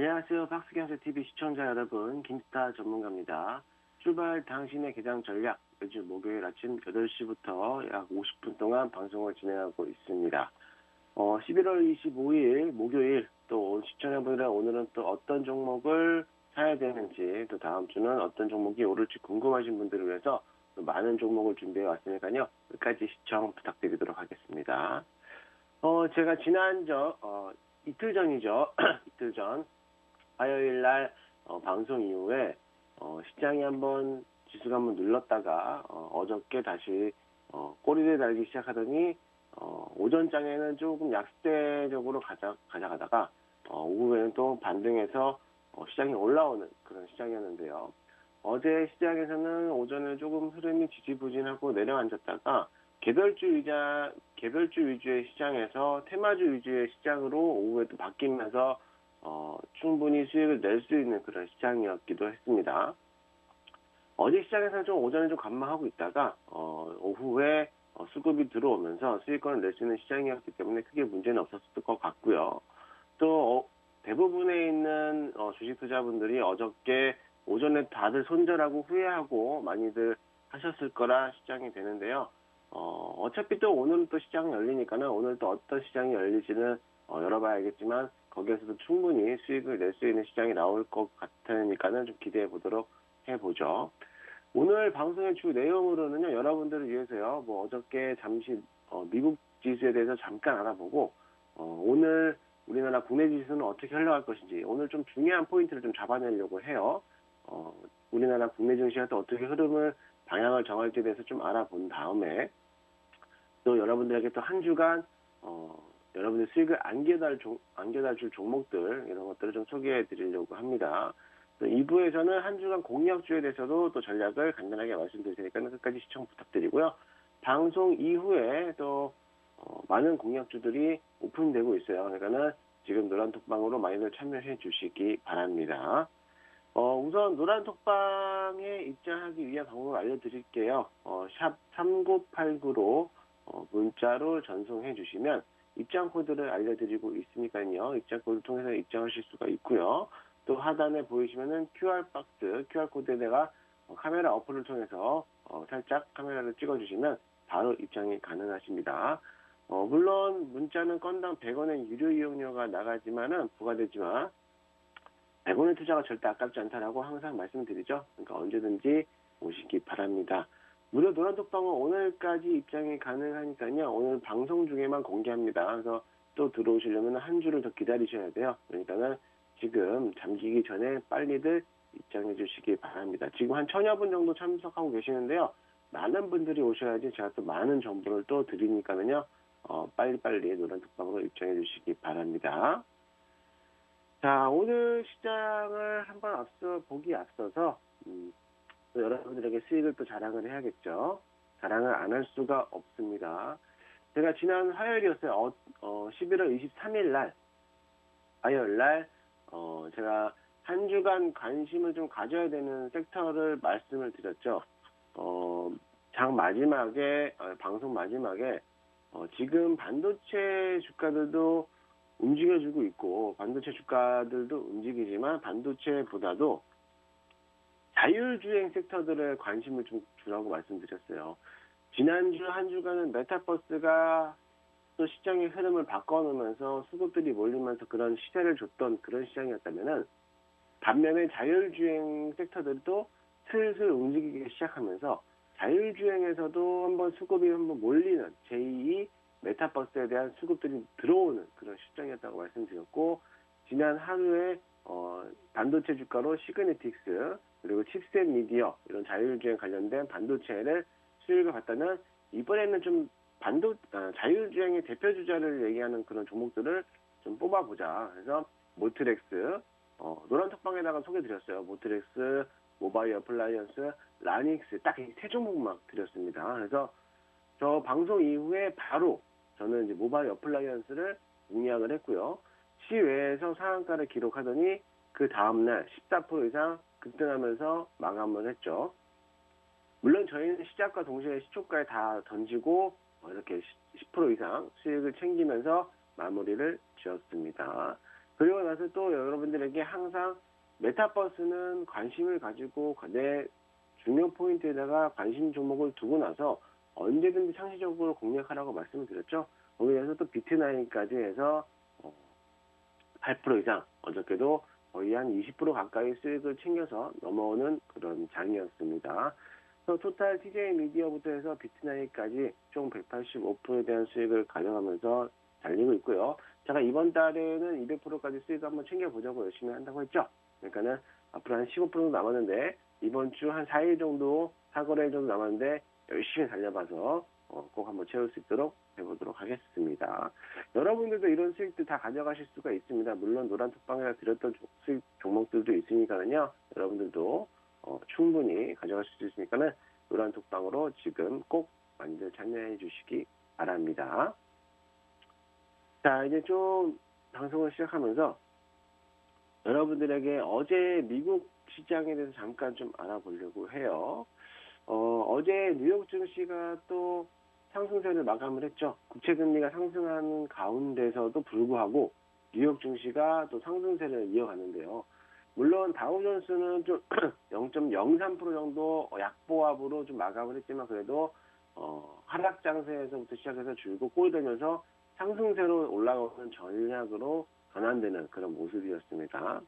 안녕하세요. 박스경제TV 시청자 여러분, 김스타 전문가입니다. 출발 당신의 개장 전략, 매주 목요일 아침 8시부터 약 50분 동안 방송을 진행하고 있습니다. 11월 25일 목요일, 또 시청자분들은 오늘은 또 어떤 종목을 사야 되는지, 또 다음 주는 어떤 종목이 오를지 궁금하신 분들을 위해서 또 많은 종목을 준비해 왔으니까요. 끝까지 시청 부탁드리도록 하겠습니다. 제가 이틀 전이죠. 이틀 전, 화요일 날 방송 이후에 시장이 지수가 한번 눌렀다가 어저께 다시 꼬리를 달기 시작하더니 오전장에는 조금 약세적으로 가져가다가 오후에는 또 반등해서 시장이 올라오는 그런 시장이었는데요. 어제 시장에서는 오전에 조금 흐름이 지지부진하고 내려앉았다가 개별주 위주의 시장에서 테마주 위주의 시장으로 오후에 또 바뀌면서 충분히 수익을 낼 수 있는 그런 시장이었기도 했습니다. 어제 시장에서는 오전에 좀 관망하고 있다가 오후에 수급이 들어오면서 수익권을 낼 수 있는 시장이었기 때문에 크게 문제는 없었을 것 같고요. 또 대부분에 있는 주식 투자분들이 어저께 오전에 다들 손절하고 후회하고 많이들 하셨을 거라 시장이 되는데요. 어차피 또 오늘은 또 시장이 열리니까는 오늘 또 어떤 시장이 열릴지는 열어봐야 알겠지만 거기에서도 충분히 수익을 낼 수 있는 시장이 나올 것 같으니까는 좀 기대해 보도록 해보죠. 오늘 방송의 주 내용으로는요, 여러분들을 위해서요, 어저께 잠시 미국 지수에 대해서 잠깐 알아보고 오늘 우리나라 국내 지수는 어떻게 흘러갈 것인지 오늘 좀 중요한 포인트를 좀 잡아내려고 해요. 우리나라 국내 증시가 또 어떻게 방향을 정할지에 대해서 좀 알아본 다음에 또 여러분들에게 또 한 주간 여러분들 수익을 안겨다 줄 종목들 이런 것들을 좀 소개해 드리려고 합니다. 또 2부에서는 한 주간 공략주에 대해서도 또 전략을 간단하게 말씀드릴 테니까 끝까지 시청 부탁드리고요. 방송 이후에 또 많은 공략주들이 오픈되고 있어요. 그러니까는 지금 노란톡방으로 많이들 참여해 주시기 바랍니다. 우선 노란톡방에 입장하기 위한 방법을 알려드릴게요. 샵 3989로 문자로 전송해 주시면 입장 코드를 알려드리고 있으니까요. 입장 코드를 통해서 입장하실 수가 있고요. 또 하단에 보이시면은 QR코드에다가 카메라 어플을 통해서 살짝 카메라를 찍어주시면 바로 입장이 가능하십니다. 물론 문자는 건당 100원의 유료 이용료가 나가지만은 부과되지만 100원의 투자가 절대 아깝지 않다라고 항상 말씀드리죠. 그러니까 언제든지 오시기 바랍니다. 무료 노란톡방은 오늘까지 입장이 가능하니까요. 오늘 방송 중에만 공개합니다. 그래서 또 들어오시려면 한 주를 더 기다리셔야 돼요. 그러니까는 지금 잠기기 전에 빨리들 입장해 주시기 바랍니다. 지금 한 1000여 분 정도 참석하고 계시는데요. 많은 분들이 오셔야지 제가 또 많은 정보를 또 드리니까는요. 빨리빨리 노란톡방으로 입장해 주시기 바랍니다. 자, 오늘 시장을 한번 앞서서 또 여러분들에게 수익을 또 자랑을 해야겠죠. 자랑을 안 할 수가 없습니다. 제가 지난 화요일이었어요. 11월 23일 날, 화요일 날, 제가 한 주간 관심을 좀 가져야 되는 섹터를 말씀을 드렸죠. 방송 마지막에, 지금 반도체 주가들도 움직여주고 있고, 반도체 주가들도 움직이지만, 반도체보다도 자율주행 섹터들에 관심을 좀 주라고 말씀드렸어요. 지난주 한 주간은 메타버스가 또 시장의 흐름을 바꿔놓으면서 수급들이 몰리면서 그런 시세를 줬던 그런 시장이었다면은 반면에 자율주행 섹터들도 슬슬 움직이기 시작하면서 자율주행에서도 수급이 몰리는 제2 메타버스에 대한 수급들이 들어오는 그런 시장이었다고 말씀드렸고, 지난 하루에 반도체 주가로 시그네틱스 그리고 칩셋 미디어 이런 자율주행 관련된 반도체를 수익을 봤다면 이번에는 좀 자율주행의 대표 주자를 얘기하는 그런 종목들을 좀 뽑아보자. 그래서 모트렉스, 노란톡방에다가 소개드렸어요. 모트렉스, 모바일 어플라이언스, 라닉스 딱 이 세 종목만 드렸습니다. 그래서 저 방송 이후에 바로 저는 이제 모바일 어플라이언스를 공략을 했고요. 시외에서 상한가를 기록하더니 그 다음날 14% 이상 급등하면서 마감을 했죠. 물론 저희는 시작과 동시에 시초가에 다 던지고 이렇게 10% 이상 수익을 챙기면서 마무리를 지었습니다. 그리고 나서 또 여러분들에게 항상 메타버스는 관심을 가지고 내 중요 포인트에다가 관심 종목을 두고 나서 언제든지 상시적으로 공략하라고 말씀을 드렸죠. 거기에서 또 비트나인까지 해서 8% 이상, 어저께도 거의 한 20% 가까이 수익을 챙겨서 넘어오는 그런 장이었습니다. 그래서 토탈 TJ 미디어부터 해서 비트나인까지 총 185%에 대한 수익을 가져가면서 달리고 있고요. 제가 이번 달에는 200%까지 수익 한번 챙겨보자고 열심히 한다고 했죠. 그러니까는 앞으로 한 15% 남았는데 이번 주 한 4일 정도, 4거래일 정도 남았는데 열심히 달려봐서 꼭 한번 채울 수 있도록 해보도록 하겠습니다. 여러분들도 이런 수익들 다 가져가실 수가 있습니다. 물론 노란 톡방에다 드렸던 수익 종목들도 있으니까는요. 여러분들도 충분히 가져가실 수 있으니까는 노란 톡방으로 지금 꼭 많이들 참여해 주시기 바랍니다. 자, 이제 좀 방송을 시작하면서 여러분들에게 어제 미국 시장에 대해서 잠깐 좀 알아보려고 해요. 어제 뉴욕 증시가 또 상승세를 마감을 했죠. 국채금리가 상승하는 가운데서도 불구하고 뉴욕 증시가 또 상승세를 이어갔는데요. 물론 다우존스는 좀 0.03% 정도 약보합으로 좀 마감을 했지만 그래도 하락 장세에서부터 시작해서 줄고 꼴되면서 상승세로 올라가는 전략으로 전환되는 그런 모습이었습니다.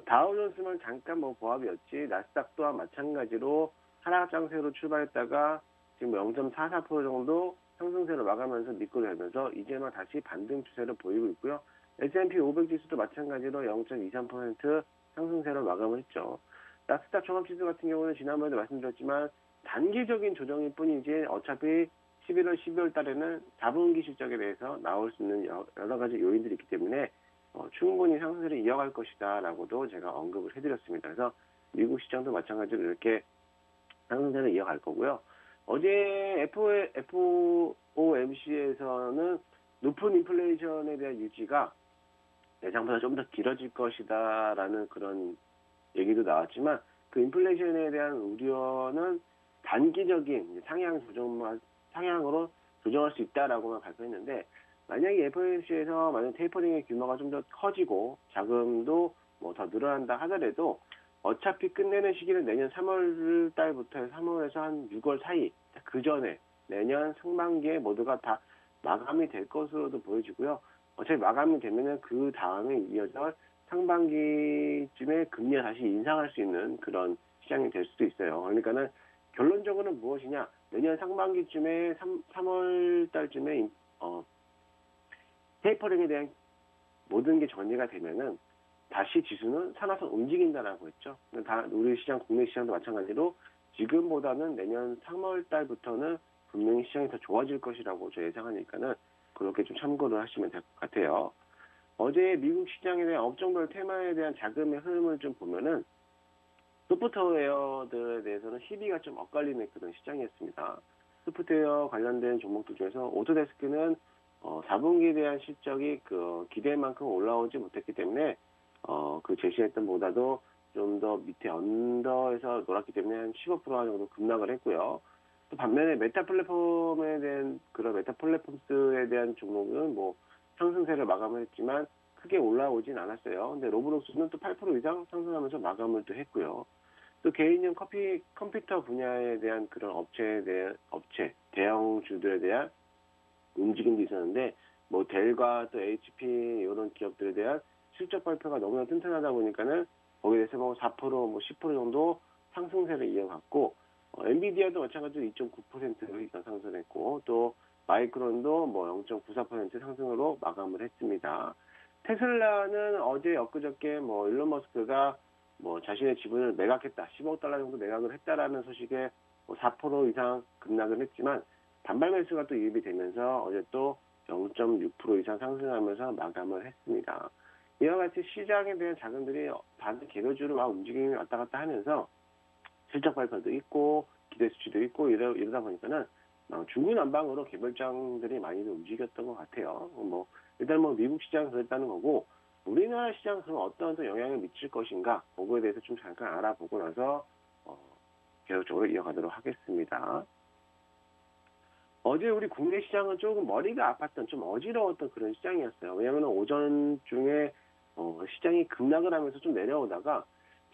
다우존스만 잠깐 보합이었지 나스닥 또한 마찬가지로 하락 장세로 출발했다가 지금 0.44% 정도 상승세로 마감하면서 미끄러지면서 이제 다시 반등 추세를 보이고 있고요. S&P 500 지수도 마찬가지로 0.23% 상승세로 마감을 했죠. 나스닥 종합지수 같은 경우는 지난번에도 말씀드렸지만 단기적인 조정일 뿐이지 어차피 11월, 12월 달에는 4분기 실적에 대해서 나올 수 있는 여러 가지 요인들이 있기 때문에 충분히 상승세를 이어갈 것이다 라고도 제가 언급을 해드렸습니다. 그래서 미국 시장도 마찬가지로 이렇게 상승세를 이어갈 거고요. 어제 FOMC에서는 높은 인플레이션에 대한 유지가 예상보다 좀 더 길어질 것이다 라는 그런 얘기도 나왔지만 그 인플레이션에 대한 우려는 단기적인 상향으로 조정할 수 있다라고만 발표했는데 만약에 FOMC에서 만약 테이퍼링의 규모가 좀 더 커지고 자금도 더 늘어난다 하더라도 어차피 끝내는 시기는 내년 3월 달부터 3월에서 한 6월 사이 그 전에 내년 상반기에 모두가 다 마감이 될 것으로도 보여지고요. 어차피 마감이 되면은 그 다음에 이어서 상반기쯤에 금리가 다시 인상할 수 있는 그런 시장이 될 수도 있어요. 그러니까는 결론적으로는 무엇이냐? 내년 상반기쯤에 3월 달쯤에 테이퍼링에 대한 모든 게 정리가 되면은 다시 지수는 산화선 움직인다라고 했죠. 우리 시장, 국내 시장도 마찬가지로 지금보다는 내년 3월 달부터는 분명히 시장이 더 좋아질 것이라고 저 예상하니까는 그렇게 좀 참고를 하시면 될 것 같아요. 어제 미국 시장에 대한 업종별 테마에 대한 자금의 흐름을 좀 보면은 소프트웨어들에 대해서는 시비가 좀 엇갈리는 그런 시장이었습니다. 소프트웨어 관련된 종목들 중에서 오토데스크는 4분기에 대한 실적이 기대만큼 올라오지 못했기 때문에 그 제시했던 보다도 좀 더 밑에 언더에서 놀았기 때문에 한 15% 정도 급락을 했고요. 또 반면에 메타 플랫폼에 대한 그런 메타 플랫폼스에 대한 종목은 상승세를 마감을 했지만 크게 올라오진 않았어요. 근데 로블록스는 또 8% 이상 상승하면서 마감을 또 했고요. 또 개인용 컴퓨터 분야에 대한 그런 대형주들에 대한 움직임도 있었는데 델과 또 HP 이런 기업들에 대한 실적 발표가 너무나 튼튼하다 보니까는 거기에 대해서 4%, 10% 정도 상승세를 이어갔고 엔비디아도 마찬가지로 2.9% 이상 상승했고 또 마이크론도 0.94% 상승으로 마감을 했습니다. 테슬라는 어제 엊그저께 일론 머스크가 자신의 지분을 매각했다, 10억 달러 정도 매각을 했다라는 소식에 4% 이상 급락을 했지만 단발 매수가 또 유입이 되면서 어제 또 0.6% 이상 상승하면서 마감을 했습니다. 이와 같이 시장에 대한 자금들이 다른 개별주로 막 움직임이 왔다 갔다 하면서 실적 발표도 있고 기대 수치도 있고 이러다 보니까는 중구난방으로 개별장들이 많이 움직였던 것 같아요. 일단 미국 시장은 그랬다는 거고 우리나라 시장은 그럼 어떤 영향을 미칠 것인가 그거에 대해서 좀 잠깐 알아보고 나서 계속적으로 이어가도록 하겠습니다. 어제 우리 국내 시장은 조금 머리가 아팠던 좀 어지러웠던 그런 시장이었어요. 왜냐하면 오전 중에 시장이 급락을 하면서 좀 내려오다가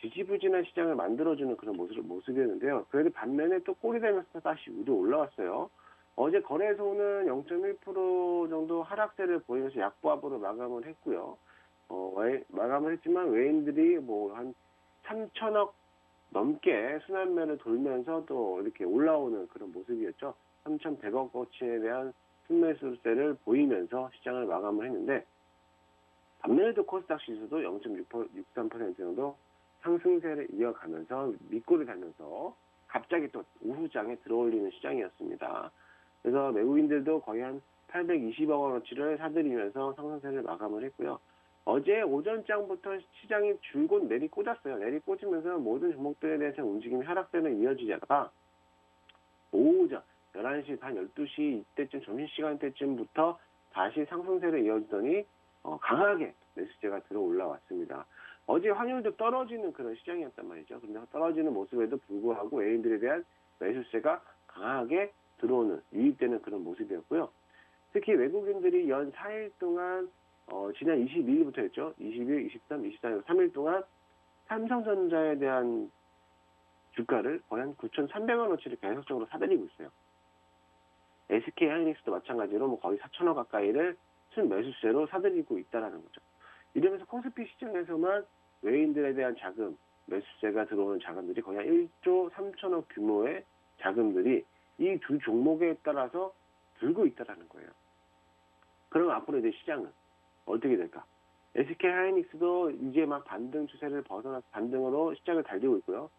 지지부진한 시장을 만들어주는 그런 모습이었는데요. 그래도 반면에 또 꼴이 되면서 다시 위로 올라왔어요. 어제 거래소는 0.1% 정도 하락세를 보이면서 약보합으로 마감을 했고요. 마감을 했지만 외인들이 뭐 한 3천억 넘게 순환매를 돌면서 또 이렇게 올라오는 그런 모습이었죠. 3,100억 거치에 대한 순매수세를 보이면서 시장을 마감을 했는데, 반면에도 코스닥 지수도 0.63% 정도 상승세를 이어가면서 밑골을 달면서 갑자기 또 오후장에 들어올리는 시장이었습니다. 그래서 외국인들도 거의 한 820억 원어치를 사들이면서 상승세를 마감을 했고요. 어제 오전장부터 시장이 줄곧 내리꽂았어요. 내리꽂으면서 모든 종목들에 대해서 움직임이 하락세는 이어지다가 오전 11시, 반 12시 이때쯤 점심시간 때쯤부터 다시 상승세를 이어지더니 강하게 매수세가 들어 올라왔습니다. 어제 환율도 떨어지는 그런 시장이었단 말이죠. 근데 떨어지는 모습에도 불구하고 외인들에 대한 매수세가 강하게 들어오는, 유입되는 그런 모습이었고요. 특히 외국인들이 연 4일 동안 지난 22일부터였죠. 22일, 23, 24일 3일 동안 삼성전자에 대한 주가를 거의 한 9,300원어치를 계속적으로 사들이고 있어요. SK 하이닉스도 마찬가지로 뭐 거의 4천억 가까이를 순매수세로 사들이고 있다는 거죠. 이러면서 코스피 시장에서만 외인들에 대한 자금, 매수세가 들어오는 자금들이 거의 한 1조 3천억 규모의 자금들이 이 두 종목에 따라서 들고 있다는 거예요. 그럼 앞으로 이제 시장은 어떻게 될까? SK 하이닉스도 이제 막 반등 추세를 벗어나서 반등으로 시장을 달리고 있고요.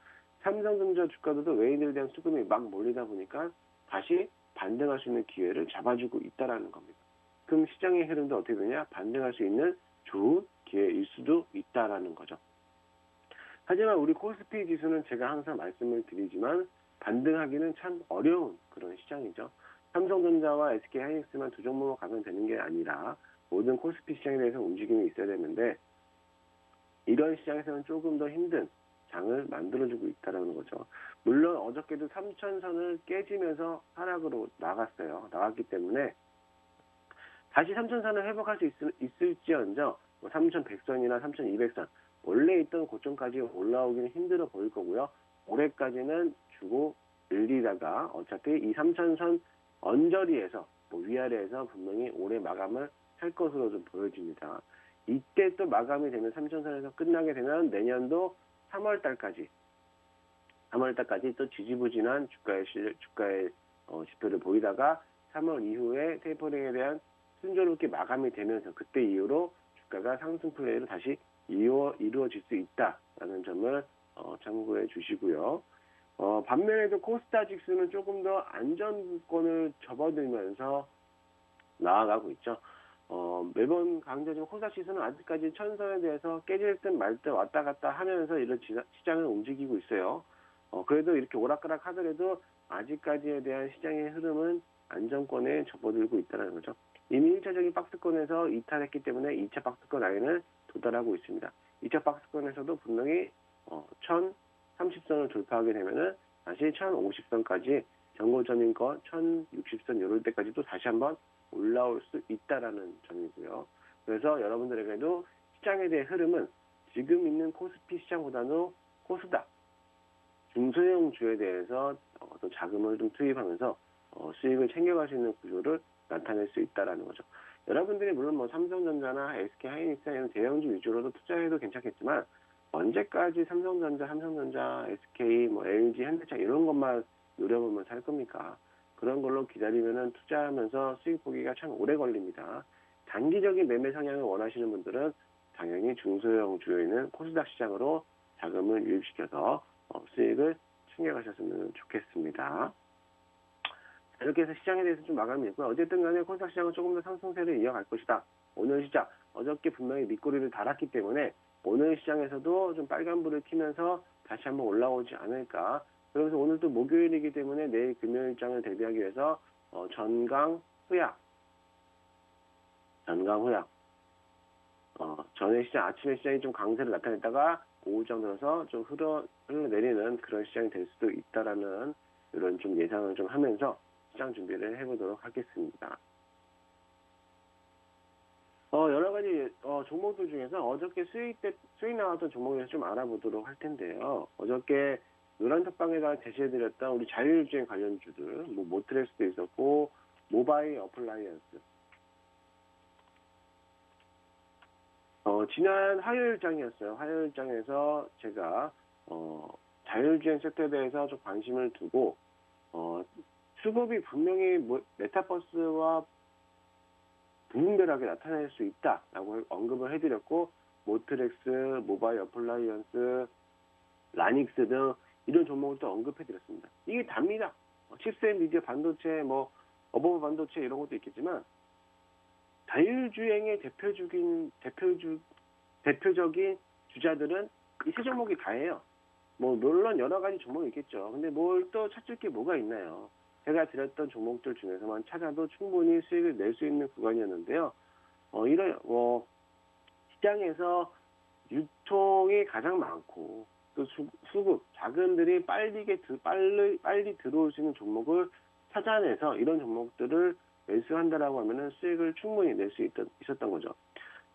삼성전자 주가도 외인들에 대한 수급이 막 몰리다 보니까 다시 반등할 수 있는 기회를 잡아주고 있다는 겁니다. 그럼 시장의 흐름도 어떻게 되냐? 반등할 수 있는 좋은 기회일 수도 있다는 거죠. 하지만 우리 코스피 지수는 제가 항상 말씀을 드리지만 반등하기는 참 어려운 그런 시장이죠. 삼성전자와 SK 하이닉스만 두 종목으로 가면 되는 게 아니라 모든 코스피 시장에 대해서 움직임이 있어야 되는데, 이런 시장에서는 조금 더 힘든 장을 만들어주고 있다는 거죠. 물론 어저께도 3천선을 깨지면서 하락으로 나갔기 때문에 다시 3천선을 회복할 수 있을지언정 3,100선이나 3,200선 원래 있던 고점까지 올라오기는 힘들어 보일 거고요. 올해까지는 주고 늘리다가 어차피 이 3천선 언저리에서 위아래에서 분명히 올해 마감을 할 것으로 좀 보여집니다. 이때 또 마감이 되면 3천선에서 끝나게 되면 내년도 3월달까지 또 지지부진한 주가의 지표를 보이다가 3월 이후에 테이퍼링에 대한 순조롭게 마감이 되면서 그때 이후로 주가가 상승 플레이로 다시 이루어질 수 있다라는 점을 참고해 주시고요. 반면에도 코스닥 지수는 조금 더 안전권을 접어들면서 나아가고 있죠. 매번 강조하지만 코스닥 지수는 아직까지 천선에 대해서 깨질 듯 말 듯 왔다 갔다 하면서 이런 시장을 움직이고 있어요. 그래도 이렇게 오락가락 하더라도 아직까지에 대한 시장의 흐름은 안정권에 접어들고 있다는 거죠. 이미 1차적인 박스권에서 이탈했기 때문에 2차 박스권 라인을 도달하고 있습니다. 2차 박스권에서도 분명히 1030선을 돌파하게 되면은 다시 1050선까지 정고점인권 1060선 이럴 때까지도 다시 한번 올라올 수 있다라는 점이고요. 그래서 여러분들에게도 시장에 대한 흐름은 지금 있는 코스피 시장보다는 코스닥 중소형주에 대해서 또 자금을 좀 투입하면서 수익을 챙겨갈 수 있는 구조를 나타낼 수 있다라는 거죠. 여러분들이 물론 뭐 삼성전자나 SK 하이닉스 이런 대형주 위주로도 투자해도 괜찮겠지만 언제까지 삼성전자, SK, LG, 현대차 이런 것만 노려보면 살 겁니까? 그런 걸로 기다리면은 투자하면서 수익 보기가 참 오래 걸립니다. 단기적인 매매 성향을 원하시는 분들은 당연히 중소형 주에 있는 코스닥 시장으로 자금을 유입시켜서 수익을 챙겨가셨으면 좋겠습니다. 이렇게 해서 시장에 대해서 좀 마감이 있고요. 어쨌든 간에 코스닥 시장은 조금 더 상승세를 이어갈 것이다. 오늘 시장, 어저께 분명히 밑꼬리를 달았기 때문에 오늘 시장에서도 좀 빨간불을 켜면서 다시 한번 올라오지 않을까. 그러면서 오늘 또 목요일이기 때문에 내일 금요일장을 대비하기 위해서 전강 후약. 전에 시장, 아침에 시장이 좀 강세를 나타냈다가 오후장 들어서 좀 흘러내리는 그런 시장이 될 수도 있다라는 이런 좀 예상을 좀 하면서 시장 준비를 해보도록 하겠습니다. 여러 가지 종목들 중에서 어저께 수익 나왔던 종목에서 좀 알아보도록 할 텐데요. 어저께 노란 톡방에다가 제시해드렸던 우리 자율주행 관련주들, 뭐 모트렉스도 있었고 모바일 어플라이언스. 지난 화요일장이었어요. 화요일장에서 제가 자율주행 섹터에 대해서 좀 관심을 두고 수급이 분명히 메타버스와 무분별하게 나타날 수 있다라고 언급을 해드렸고, 모트렉스, 모바일 어플라이언스, 라닉스 등 이런 종목을 또 언급해드렸습니다. 이게 답니다. 칩셋, 미디어, 반도체, 어버버 반도체 이런 것도 있겠지만 자율주행의 대표적인 주자들은 이 세 종목이 다예요. 물론 여러 가지 종목이 있겠죠. 근데 뭘 또 찾을 게 뭐가 있나요? 제가 드렸던 종목들 중에서만 찾아도 충분히 수익을 낼 수 있는 구간이었는데요. 시장에서 유통이 가장 많고 또 수급, 자금들이 빨리 들어올 수 있는 종목을 찾아내서 이런 종목들을 매수한다라고 하면은 수익을 충분히 낼 수 있었던 거죠.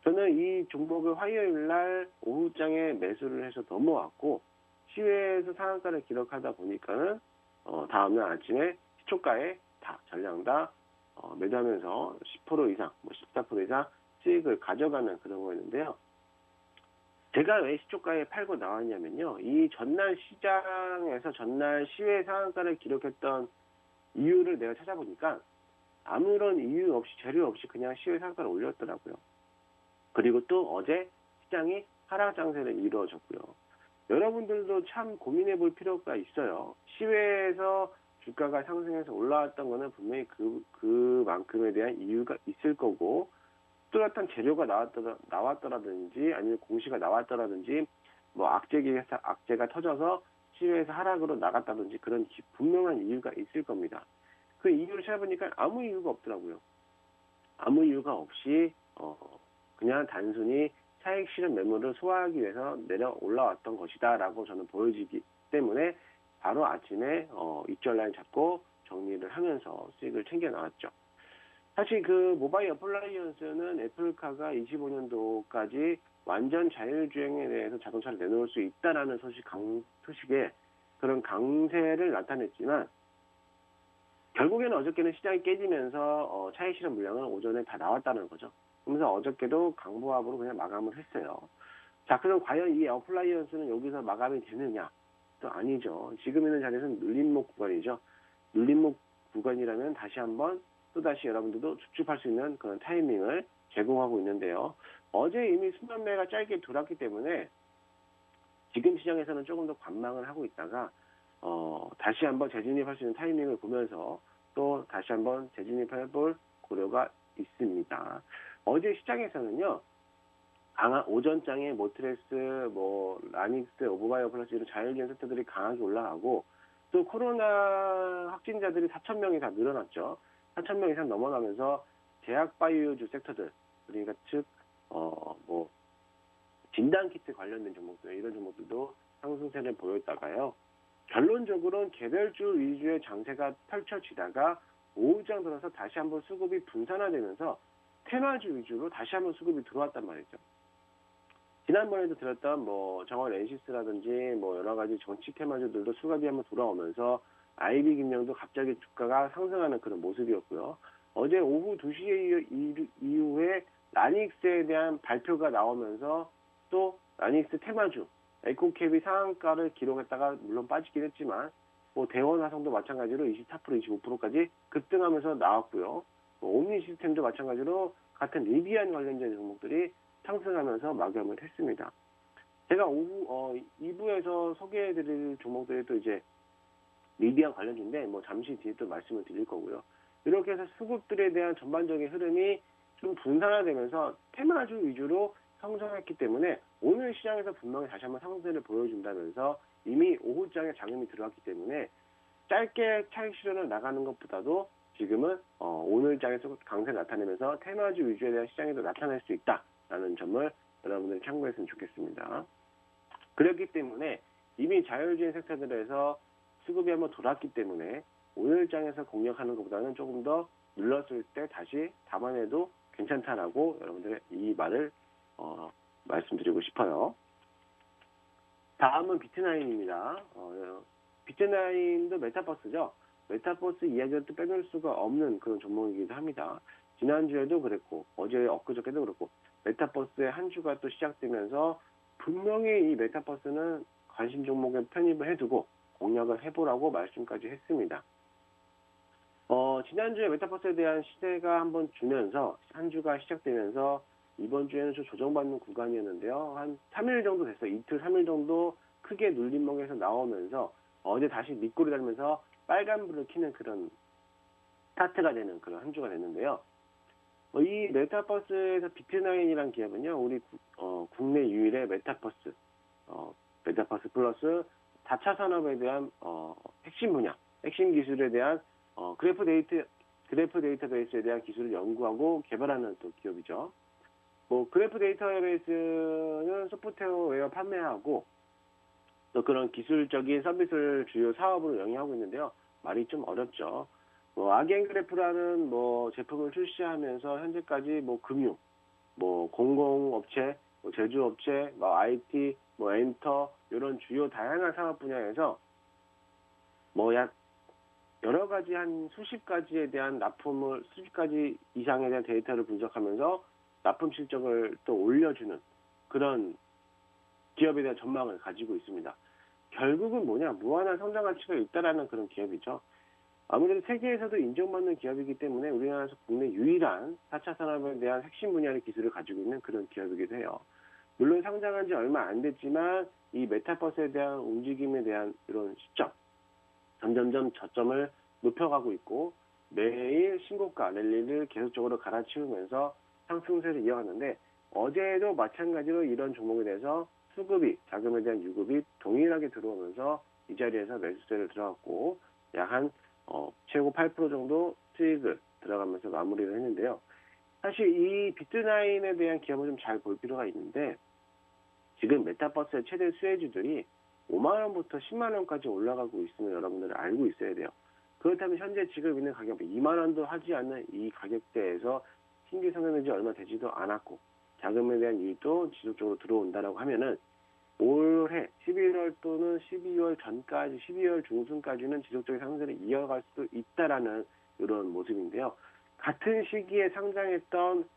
저는 이 종목을 화요일 날 오후장에 매수를 해서 넘어왔고, 시외에서 상한가를 기록하다 보니까는 다음날 아침에 시초가에 전량 다 매도하면서 10% 이상, 14% 이상 수익을 가져가는 그런 거였는데요. 제가 왜 시초가에 팔고 나왔냐면요. 이 전날 시장에서 전날 시외 상한가를 기록했던 이유를 내가 찾아보니까 아무런 이유 없이, 재료 없이 그냥 시외 상한가를 올렸더라고요. 그리고 또 어제 시장이 하락 장세를 이루어졌고요. 여러분들도 참 고민해 볼 필요가 있어요. 시외에서 주가가 상승해서 올라왔던 거는 분명히 그만큼에 대한 이유가 있을 거고, 뚜렷한 재료가 나왔더라든지 아니면 공시가 나왔더라든지 악재가 터져서 시외에서 하락으로 나갔다든지 그런 분명한 이유가 있을 겁니다. 그 이유를 찾아보니까 아무 이유가 없더라고요. 아무 이유가 없이 그냥 단순히 차익 실현 매물을 소화하기 위해서 내려 올라왔던 것이다 라고 저는 보여지기 때문에 바로 아침에 입절 라인 잡고 정리를 하면서 수익을 챙겨 나왔죠. 사실 그 모바일 어플라이언스는 애플카가 25년도까지 완전 자율주행에 대해서 자동차를 내놓을 수 있다라는 소식에 그런 강세를 나타냈지만, 결국에는 어저께는 시장이 깨지면서 차익 실현 물량은 오전에 다 나왔다는 거죠. 그러면서 어저께도 강보합으로 그냥 마감을 했어요. 자, 그럼 과연 이 어플라이언스는 여기서 마감이 되느냐? 또 아니죠. 지금 있는 자리에서는 눌림목 구간이죠. 눌림목 구간이라면 또다시 여러분들도 수축할 수 있는 그런 타이밍을 제공하고 있는데요. 어제 이미 순환매가 짧게 돌았기 때문에 지금 시장에서는 조금 더 관망을 하고 있다가 다시 한번 재진입할 수 있는 타이밍을 보면서 또 다시 한번 재진입해볼 고려가 있습니다. 어제 시장에서는요, 오전장에 모트렉스, 라닉스, 모바일 어플라이언스 이런 자율주행 섹터들이 강하게 올라가고, 또 코로나 확진자들이 4,000명이 다 늘어났죠. 4,000명 이상 넘어가면서 제약바이오주 섹터들, 그러니까 진단키트 관련된 종목들, 이런 종목들도 상승세를 보였다가요. 결론적으로는 개별주 위주의 장세가 펼쳐지다가 오후장 들어서 다시 한번 수급이 분산화되면서 테마주 위주로 다시 한번 수급이 들어왔단 말이죠. 지난번에도 들었던 정원 엔시스라든지 여러 가지 정치 테마주들도 수급이 한번 돌아오면서 IB금융도 갑자기 주가가 상승하는 그런 모습이었고요. 어제 오후 2시 이후에 라닉스에 대한 발표가 나오면서 또 라닉스 테마주, 에코캡이 상한가를 기록했다가 물론 빠지긴 했지만 대원화성도 마찬가지로 24%, 25%까지 급등하면서 나왔고요. 옴니 시스템도 마찬가지로 같은 리비안 관련된 종목들이 상승하면서 마감을 했습니다. 제가 오후 2부에서 소개해드릴 종목들이 또 이제 리비안 관련주인데 잠시 뒤에 또 말씀을 드릴 거고요. 이렇게 해서 수급들에 대한 전반적인 흐름이 좀 분산화되면서 테마주 위주로 성장했기 때문에 오늘 시장에서 분명히 다시 한번 상승세를 보여준다면서 이미 오후장에 자금이 들어왔기 때문에 짧게 차익 실현을 나가는 것보다도 지금은 오늘 장에서 강세 나타내면서 테마주 위주에 대한 시장에도 나타날 수 있다라는 점을 여러분들이 참고했으면 좋겠습니다. 그렇기 때문에 이미 자율주행 섹터들에서 수급이 한번 돌았기 때문에 오늘장에서 공략하는 것보다는 조금 더 눌렀을 때 다시 담아내도 괜찮다라고 여러분들의 이 말을 말씀드리고 싶어요. 다음은 비트나인입니다. 비트나인도 메타버스죠. 메타버스 이야기를 또 빼놓을 수가 없는 그런 종목이기도 합니다. 지난주에도 그랬고 어제 엊그저께도 그렇고 메타버스의 한 주가 또 시작되면서 분명히 이 메타버스는 관심 종목에 편입을 해두고 공략을 해보라고 말씀까지 했습니다. 지난주에 메타버스에 대한 시대가 한번 주면서 한 주가 시작되면서 이번 주에는 좀 조정받는 구간이었는데요. 한 3일 정도 됐어요. 이틀, 3일 정도 크게 눌림목에서 나오면서 어제 다시 밑골이 달면서 빨간불을 켜는 그런 스타트가 되는 그런 한 주가 됐는데요. 이 메타버스에서 비트나인이라는 기업은요, 우리 국내 유일의 메타버스, 메타버스 플러스 4차 산업에 대한 핵심 분야, 핵심 기술에 대한 그래프 데이터베이스에 대한 기술을 연구하고 개발하는 또 기업이죠. 그래프 데이터베이스는 소프트웨어 판매하고 또 그런 기술적인 서비스를 주요 사업으로 영위하고 있는데요. 말이 좀 어렵죠. 아겐그래프라는 제품을 출시하면서 현재까지 금융, 공공업체, 제조업체, IT, 엔터 이런 주요 다양한 사업 분야에서 약 여러 가지 한 수십 가지에 대한 수십 가지 이상에 대한 데이터를 분석하면서 납품 실적을 또 올려주는 그런 기업에 대한 전망을 가지고 있습니다. 결국은 무한한 성장 가치가 있다라는 그런 기업이죠. 아무래도 세계에서도 인정받는 기업이기 때문에 우리나라에서 국내 유일한 4차 산업에 대한 핵심 분야의 기술을 가지고 있는 그런 기업이기도 해요. 물론 상장한 지 얼마 안 됐지만 이 메타버스에 대한 움직임에 대한 이런 시점, 점점점 저점을 높여가고 있고 매일 신고가 랠리를 계속적으로 갈아치우면서 상승세를 이어갔는데 어제도 마찬가지로 이런 종목에 대해서 수급이, 자금에 대한 유급이 동일하게 들어오면서 이 자리에서 매수세를 들어갔고 약 최고 8% 정도 수익을 들어가면서 마무리를 했는데요. 사실 이 비트나인에 대한 기업을 좀 잘 볼 필요가 있는데 지금 메타버스의 최대 수혜주들이 5만 원부터 10만 원까지 올라가고 있으면 여러분들은 알고 있어야 돼요. 그렇다면 현재 지금 있는 가격 2만 원도 하지 않는 이 가격대에서 신규 상장된 지 얼마 되지도 않았고 자금에 대한 유입도 지속적으로 들어온다라고 하면은 올해 11월 또는 12월 전까지 12월 중순까지는 지속적인 상승세를 이어갈 수도 있다라는 이런 모습인데요. 같은 시기에 상장했던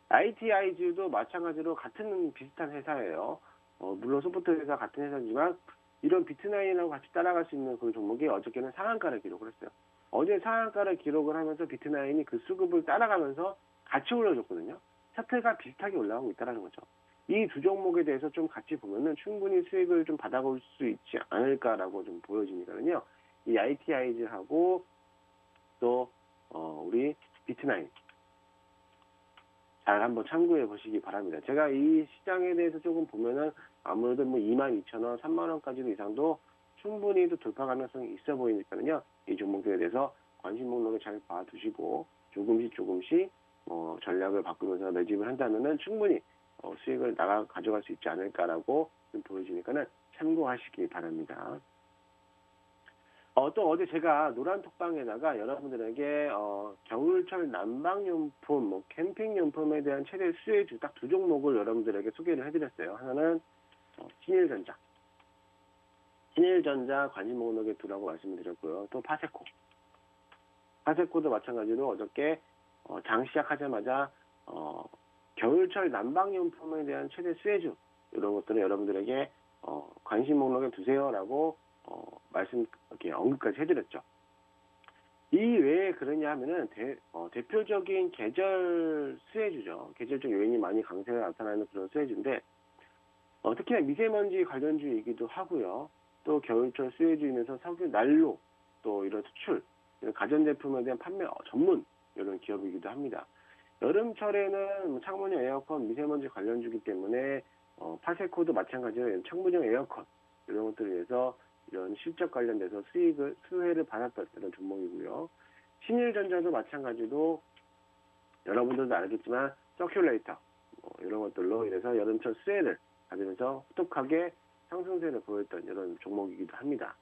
ITI즈도 마찬가지로 같은 비슷한 회사예요. 물론 소프트웨어 회사 같은 회사지만 이런 비트나인하고 같이 따라갈 수 있는 그런 종목이 어저께는 상한가를 기록을 했어요. 어제 상한가를 기록을 하면서 비트나인이 그 수급을 따라가면서 같이 올려줬거든요. 차트가 비슷하게 올라가고 있다는 거죠. 이 두 종목에 대해서 좀 같이 보면은 충분히 수익을 좀 받아볼 수 있지 않을까라고 좀 보여지니까요. 이 ITI즈하고 또 우리 비트나인 잘 한번 참고해 보시기 바랍니다. 제가 이 시장에 대해서 조금 보면은 아무래도 22,000원, 3만원까지도 이상도 충분히 또 돌파 가능성이 있어 보이니까요. 이 종목들에 대해서 관심 목록에 잘 봐두시고 조금씩 전략을 바꾸면서 매집을 한다면은 충분히 수익을 가져갈 수 있지 않을까라고 좀 보여지니까는 참고하시기 바랍니다. 또 어제 제가 노란 톡방에다가 여러분들에게 겨울철 난방용품, 캠핑용품에 대한 최대 수혜주 딱 두 종목을 여러분들에게 소개를 해드렸어요. 하나는 신일전자 관심 목록에 두라고 말씀드렸고요. 또 파세코도 마찬가지로 어저께 장 시작하자마자 겨울철 난방용품에 대한 최대 수혜주 이런 것들을 여러분들에게 관심 목록에 두세요라고 이렇게 언급까지 해드렸죠. 이 외에 그러냐 하면은 대표적인 계절 수혜주죠. 계절적 요인이 많이 강세가 나타나는 그런 수혜주인데 특히나 미세먼지 관련주이기도 하고요. 또 겨울철 수혜주이면서 석유 난로 또 이런 수출 이런 가전제품에 대한 판매 전문 이런 기업이기도 합니다. 여름철에는 창문형 에어컨 미세먼지 관련주기 때문에 파세코도 마찬가지로 창문형 에어컨 이런 것들에 대해서 이런 실적 관련돼서 수혜를 받았던 이런 종목이고요. 신일전자도 마찬가지로 여러분들도 알겠지만 서큘레이터 이런 것들로 인해서 여름철 수혜를 받으면서 후톡하게 상승세를 보였던 이런 종목이기도 합니다.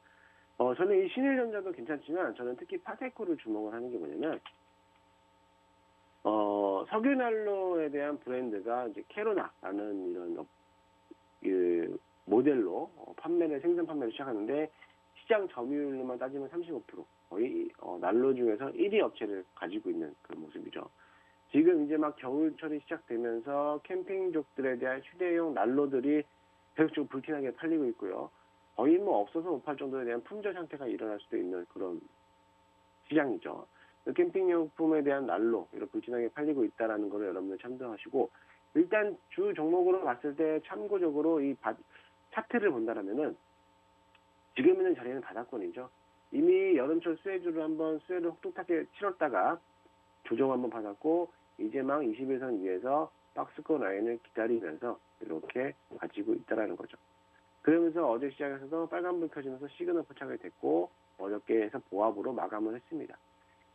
저는 이 신일전자도 괜찮지만 저는 특히 파세코를 주목을 하는 게 뭐냐면 석유난로에 대한 브랜드가 이제 캐로나라는 이런 그 모델로 생산 판매를 시작하는데 시장 점유율로만 따지면 35% 거의 난로 중에서 1위 업체를 가지고 있는 그런 모습이죠. 지금 이제 막 겨울철이 시작되면서 캠핑족들에 대한 휴대용 난로들이 계속적으로 불티나게 팔리고 있고요. 거의 뭐 없어서 못 팔 정도에 대한 품절 상태가 일어날 수도 있는 그런 시장이죠. 캠핑용품에 대한 난로 이런 불티나게 팔리고 있다는 걸 여러분들 참조하시고 일단 주 종목으로 봤을 때 참고적으로 이 차트를 본다면은 지금 있는 자리는 바닥권이죠. 이미 여름철 수혜주를 한번 수혜를 혹독하게 치렀다가 조정 한번 받았고 이제 막 21선 위에서 박스권 라인을 기다리면서 이렇게 가지고 있다라는 거죠. 그러면서 어제 시장에서도 빨간불 켜지면서 시그널 포착이 됐고 어렵게 해서 보합으로 마감을 했습니다.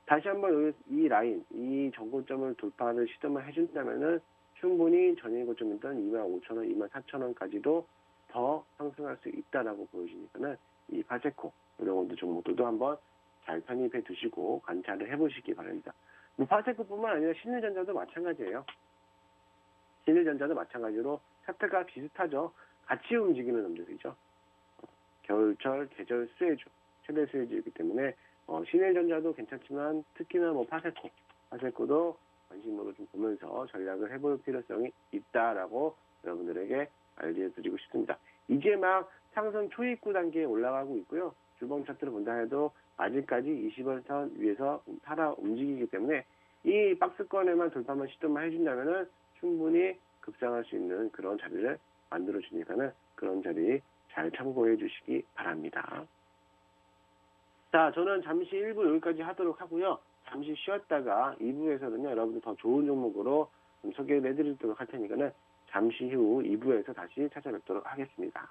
다시 한번 이 라인, 이 전고점을 돌파를 시도만 해준다면은 충분히 전일 고점이던 25,000원, 24,000원까지도 더 상승할 수 있다라고 보여지니까는 이 파세코 이런 종목들도 한번 잘 편입해 두시고 관찰을 해보시기 바랍니다. 뭐 파세코뿐만 아니라 신일전자도 마찬가지예요. 신일전자도 마찬가지로 차트가 비슷하죠. 같이 움직이는 놈들이죠. 겨울철 계절 수혜주, 최대 수혜주이기 때문에 신일전자도 괜찮지만 특히나 뭐 파세코도 관심으로 좀 보면서 전략을 해볼 필요성이 있다라고 여러분들에게 알려드리고 싶습니다. 이제 막 상승 초입구 단계에 올라가고 있고요. 주봉 차트를 본다 해도 아직까지 20원 위에서 살아 움직이기 때문에 이 박스권에만 돌파만 시도만 해준다면은 충분히 급상할 수 있는 그런 자리를 만들어 주니까는 그런 자리 잘 참고해 주시기 바랍니다. 자, 저는 잠시 1부 여기까지 하도록 하고요. 잠시 쉬었다가 2부에서는요, 여러분들 더 좋은 종목으로 좀 소개를 해드리도록 할 테니까는 잠시 후 2부에서 다시 찾아뵙도록 하겠습니다.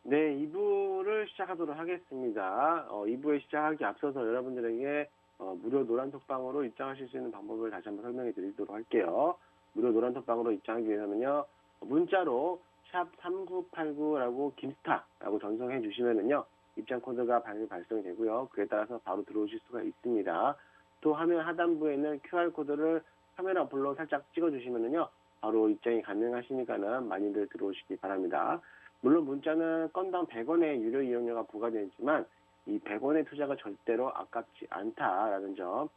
네, 2부를 시작하도록 하겠습니다. 2부에 시작하기 앞서서 여러분들에게 무료 노란톡방으로 입장하실 수 있는 방법을 다시 한번 설명해 드리도록 할게요. 무료 노란톡방으로 입장하기 위해서는요, 문자로 샵 3989라고 김스타라고 전송해 주시면은요, 입장 코드가 발송이 되고요. 그에 따라서 바로 들어오실 수가 있습니다. 또 화면 하단부에는 QR코드를 카메라 어플로 살짝 찍어 주시면은요, 바로 입장이 가능하시니까는 많이들 들어오시기 바랍니다. 물론 문자는 건당 100원의 유료 이용료가 부과되어 있지만 이 100원의 투자가 절대로 아깝지 않다라는 점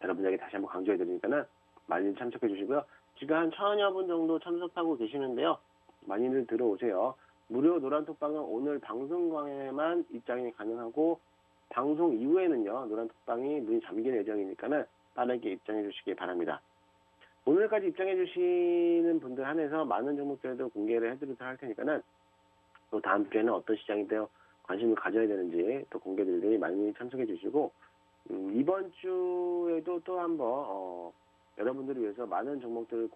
여러분에게 다시 한번 강조해 드리니까는 많이 참석해 주시고요. 지금 한 1000여 분 정도 참석하고 계시는데요. 많이들 들어오세요. 무료 노란톡방은 오늘 방송광에만 입장이 가능하고 방송 이후에는요. 노란톡방이 문이 잠길 예정이니까는 빠르게 입장해 주시기 바랍니다. 오늘까지 입장해 주시는 분들 한해서 많은 종목들도 공개를 해드리도록 할 테니까는 또 다음 주에는 어떤 시장에 대해 관심을 가져야 되는지 또 공개드리더니 많이 참석해 주시고 이번 주에도 또 한번 여러분들을 위해서 많은 종목들을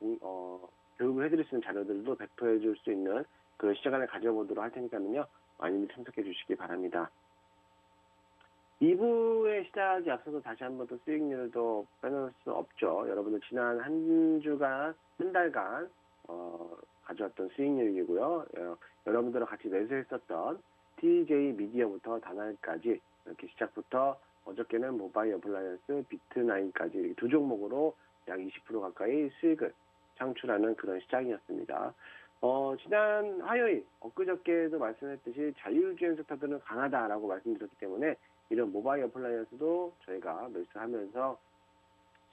교육을 해드릴 수 있는 자료들도 배포해 줄 수 있는 그런 시간을 가져보도록 할 테니까요. 많이 참석해 주시기 바랍니다. 2부의 시작에 앞서서 다시 한번 또 수익률도 빼놓을 수 없죠. 여러분들 지난 한 달간 가져왔던 수익률이고요. 여러분들과 같이 매수했었던 TJ 미디어부터 다날까지 이렇게 시작부터 어저께는 모바일 어플라이언스, 비트9까지 두 종목으로 약 20% 가까이 수익을 창출하는 그런 시장이었습니다. 지난 화요일, 엊그저께도 말씀했듯이 자율주행 섹터들은 강하다라고 말씀드렸기 때문에 이런 모바일 어플라이언스도 저희가 매수하면서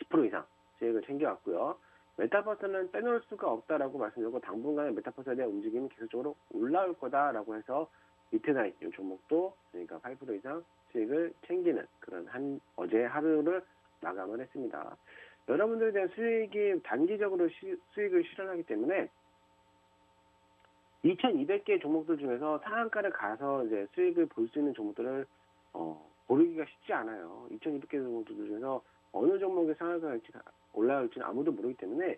10% 이상 수익을 챙겨왔고요. 메타버스는 빼놓을 수가 없다라고 말씀드렸고 당분간의 메타버스에 대한 움직임이 계속적으로 올라올 거다라고 해서 비트9 이 종목도 저희가 8% 이상 수익을 챙기는 그런 어제 하루를 마감을 했습니다. 여러분들에 대한 수익이 단기적으로 수익을 실현하기 때문에 2,200개 종목들 중에서 상한가를 가서 이제 수익을 볼 수 있는 종목들을 고르기가 쉽지 않아요. 2,200개 종목들 중에서 어느 종목의 상한가가 올라올지는 아무도 모르기 때문에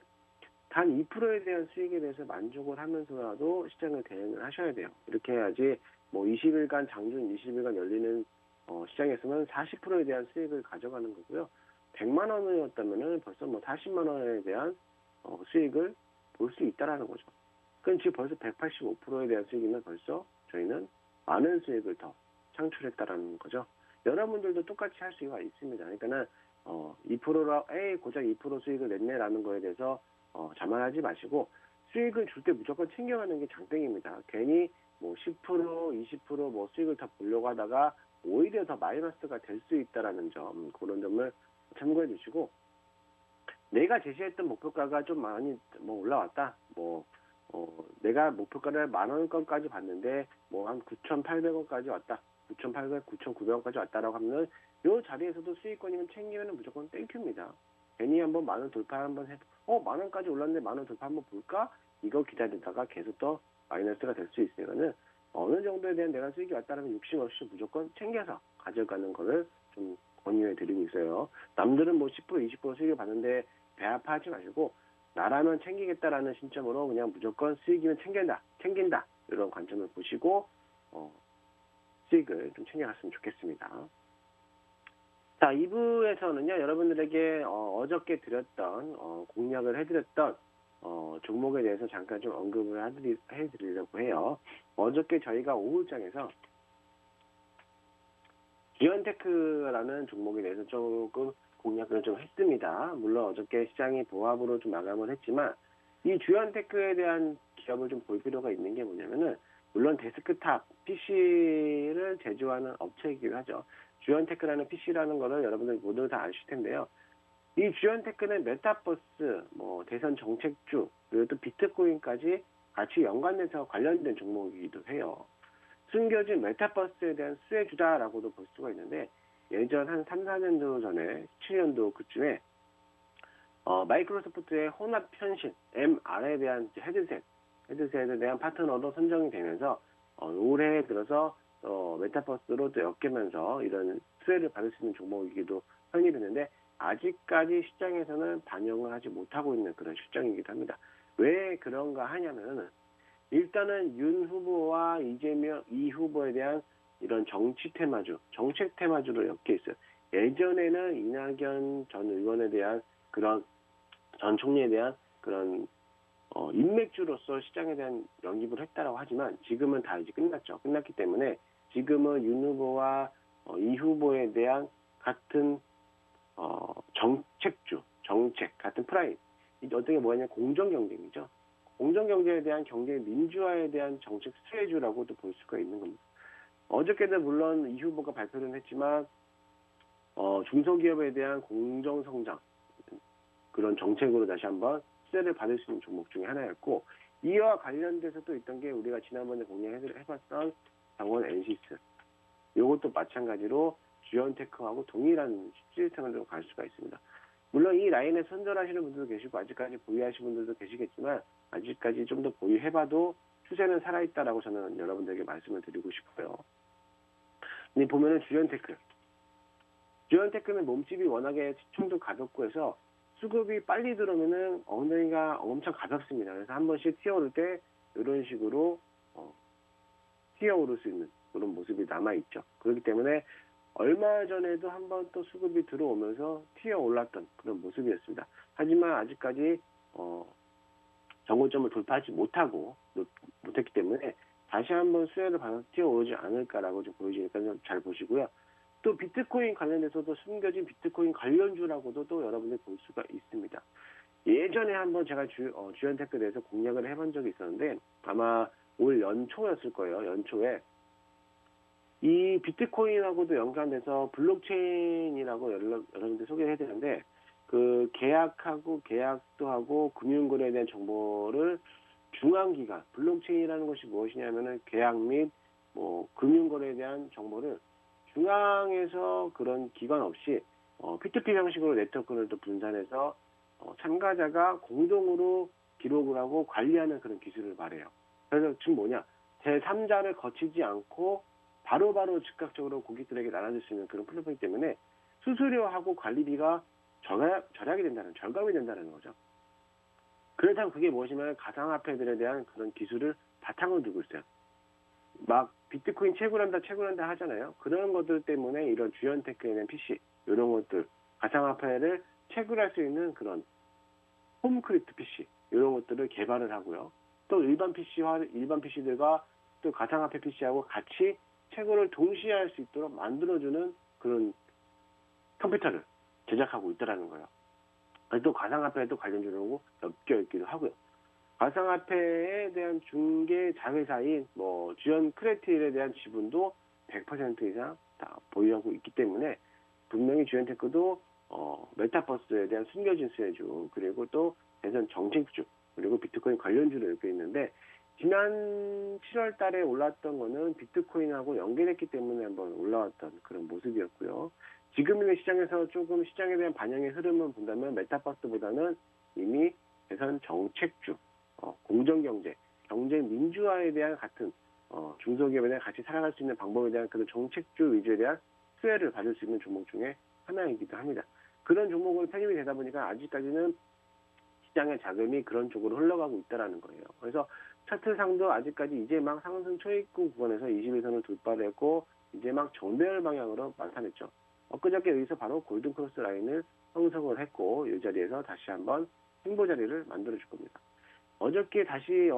단 2%에 대한 수익에 대해서 만족을 하면서라도 시장을 대응을 하셔야 돼요. 이렇게 해야지 20일간 장중 20일간 열리는 시장에서는 40%에 대한 수익을 가져가는 거고요. 100만 원이었다면은 벌써 40만 원에 대한 수익을 볼 수 있다라는 거죠. 그럼 지금 벌써 185%에 대한 수익이면 벌써 저희는 많은 수익을 더 창출했다라는 거죠. 여러분들도 똑같이 할 수가 있습니다. 그러니까는 2%라 고작 2% 수익을 냈네라는 거에 대해서 자만하지 마시고 수익을 줄 때 무조건 챙겨가는 게 장땡입니다. 괜히 10%, 20% 수익을 더 보려고 하다가 오히려 더 마이너스가 될 수 있다라는 점, 그런 점을 참고해 주시고, 내가 제시했던 목표가가 좀 많이 올라왔다. 내가 목표가를 10,000원까지 봤는데 한 9,800원까지 왔다. 9,800, 9,900원까지 왔다라고 하면 이 자리에서도 수익권이면 챙기면 무조건 땡큐입니다. 괜히 한번 10,000원 돌파 한번 해, 10,000원까지 올랐는데 10,000원 돌파 한번 볼까? 이거 기다리다가 계속 더 마이너스가 될 수 있으니까는 어느 정도에 대한 내가 수익이 왔다라면 욕심 없이 무조건 챙겨서 가져가는 거를 좀 권유해 드리고 있어요. 남들은 10%, 20% 수익을 받는데 배 아파하지 마시고 나라면 챙기겠다라는 신점으로 그냥 무조건 수익이면 챙긴다 이런 관점을 보시고 수익을 좀 챙겨갔으면 좋겠습니다. 자, 2부에서는요 여러분들에게 어저께 드렸던 공략을 해드렸던 종목에 대해서 잠깐 좀 언급을 해드리려고 해요. 어저께 저희가 오후장에서 지연테크라는 종목에 대해서 조금 공략을 좀 했습니다. 물론 어저께 시장이 보합으로 좀 마감을 했지만 이 지연테크에 대한 기업을 좀 볼 필요가 있는 게 뭐냐면은 물론 데스크탑 PC를 제조하는 업체이기도 하죠. 지연테크라는 PC라는 거를 여러분들 모두 다 아실 텐데요. 이 지연테크는 메타버스, 대선 정책주, 그리고 또 비트코인까지 같이 연관돼서 관련된 종목이기도 해요. 숨겨진 메타버스에 대한 수혜주다라고도 볼 수가 있는데 예전 한 3, 4년도 전에 17년도 그쯤에 마이크로소프트의 혼합 현실 MR에 대한 헤드셋에 대한 파트너로 선정이 되면서 올해 들어서 메타버스로 또 엮이면서 이런 수혜를 받을 수 있는 종목이기도 흔히 되는데 아직까지 시장에서는 반영을 하지 못하고 있는 그런 실정이기도 합니다. 왜 그런가 하냐면은 일단은 윤 후보와 이재명 이 후보에 대한 이런 정책 테마주로 엮여 있어요. 예전에는 이낙연 전 의원에 대한 그런 전 총리에 대한 그런 인맥주로서 시장에 대한 영입을 했다라고 하지만 지금은 다 이제 끝났기 때문에 지금은 윤 후보와 이 후보에 대한 같은 정책 같은 프라임 이제 어떻게 뭐냐면 공정 경쟁이죠. 공정 경제에 대한 경제 민주화에 대한 정책 수혜주라고도 볼 수가 있는 겁니다. 어저께도 물론 이 후보가 발표는 했지만 중소기업에 대한 공정 성장 그런 정책으로 다시 한번 수혜를 받을 수 있는 종목 중에 하나였고 이와 관련돼서 또 있던 게 우리가 지난번에 공략해봤던 당원 NC스 이것도 마찬가지로 지연테크하고 동일한 시스템으로 갈 수가 있습니다. 물론 이 라인에 선전하시는 분들도 계시고 아직까지 보유하시는 분들도 계시겠지만 아직까지 좀 더 보유해봐도 추세는 살아있다라고 저는 여러분들에게 말씀을 드리고 싶어요. 근데 보면은 지연테크는 몸집이 워낙에 시총도 가볍고 해서 수급이 빨리 들어오면은 엉덩이가 엄청 가볍습니다. 그래서 한 번씩 튀어오를 때 이런 식으로 튀어오를 수 있는 그런 모습이 남아있죠. 그렇기 때문에 얼마 전에도 한 번 또 수급이 들어오면서 튀어올랐던 그런 모습이었습니다. 하지만 아직까지 정고점을 돌파하지 못했기 때문에 다시 한번 수혜를 받아서 튀어오르지 않을까라고 좀 보여지니까 좀 잘 보시고요. 또 비트코인 관련해서도 숨겨진 비트코인 관련주라고도 또 여러분들이 볼 수가 있습니다. 예전에 한번 제가 주연테크에 대해서 공략을 해본 적이 있었는데 아마 올 연초였을 거예요. 연초에 이 비트코인하고도 연관돼서 블록체인이라고 여러분들 소개를 해드렸는데 그 계약도 하고 금융거래에 대한 정보를 중앙기관 블록체인이라는 것이 무엇이냐면은 계약 및 금융거래에 대한 정보를 중앙에서 그런 기관 없이 P2P 형식으로 네트워크를 또 분산해서 참가자가 공동으로 기록을 하고 관리하는 그런 기술을 말해요. 그래서 지금 뭐냐 제3자를 거치지 않고 바로바로 즉각적으로 고객들에게 나눠줄 수 있는 그런 플랫폼이기 때문에 수수료하고 관리비가 절감이 된다는 거죠. 그렇다면 그게 무엇이냐면 가상화폐들에 대한 그런 기술을 바탕으로 두고 있어요. 막 비트코인 채굴한다 하잖아요. 그런 것들 때문에 이런 주연테크에 대한 PC 이런 것들 가상화폐를 채굴할 수 있는 그런 홈크립트 PC 이런 것들을 개발을 하고요. 또 일반 PC들과 또 가상화폐 PC하고 같이 채굴을 동시에 할 수 있도록 만들어주는 그런 컴퓨터를 제작하고 있다라는 거예요. 또 가상화폐에도 관련주로 엮여 있기도 하고요. 가상화폐에 대한 중개 자회사인 주연 크레틸에 대한 지분도 100% 이상 다 보유하고 있기 때문에 분명히 주연테크도 메타버스에 대한 숨겨진 수혜주 그리고 또 대선 정책주 그리고 비트코인 관련주로 엮여 있는데 지난 7월 달에 올랐던 거는 비트코인하고 연계됐기 때문에 한번 올라왔던 그런 모습이었고요. 지금 있는 시장에서 조금 시장에 대한 반영의 흐름을 본다면 메타버스보다는 이미 대선 정책주, 공정경제, 경제 민주화에 대한 같은 중소기업에 대한 같이 살아갈 수 있는 방법에 대한 그런 정책주 위주에 대한 수혜를 받을 수 있는 종목 중에 하나이기도 합니다. 그런 종목을 편입이 되다 보니까 아직까지는 시장의 자금이 그런 쪽으로 흘러가고 있다는 거예요. 그래서 차트상도 아직까지 이제 막 상승 초입구 구간에서 21선을 돌파를 했고 이제 막 정배열 방향으로 나타냈죠. 엊그저께 여기서 바로 골든크로스 라인을 형성을 했고 이 자리에서 다시 한번 행보 자리를 만들어줄 겁니다. 어저께 다시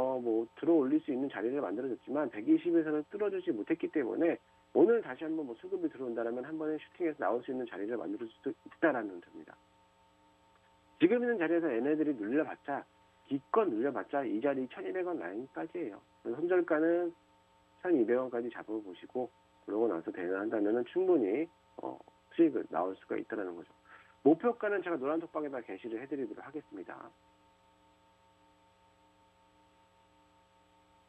들어올릴 수 있는 자리를 만들어줬지만 120에서는 뚫어주지 못했기 때문에 오늘 다시 한번 수급이 들어온다면 한 번에 슈팅해서 나올 수 있는 자리를 만들 수도 있다라는 겁니다. 지금 있는 자리에서 얘네들이 기껏 눌려봤자 이 자리 1200원 라인까지예요. 손절가는 1200원까지 잡아보시고 그러고 나서 대응한다면 충분히 수익을 나올 수가 있다는 거죠. 목표가는 제가 노란 톡방에다 게시를 해드리도록 하겠습니다.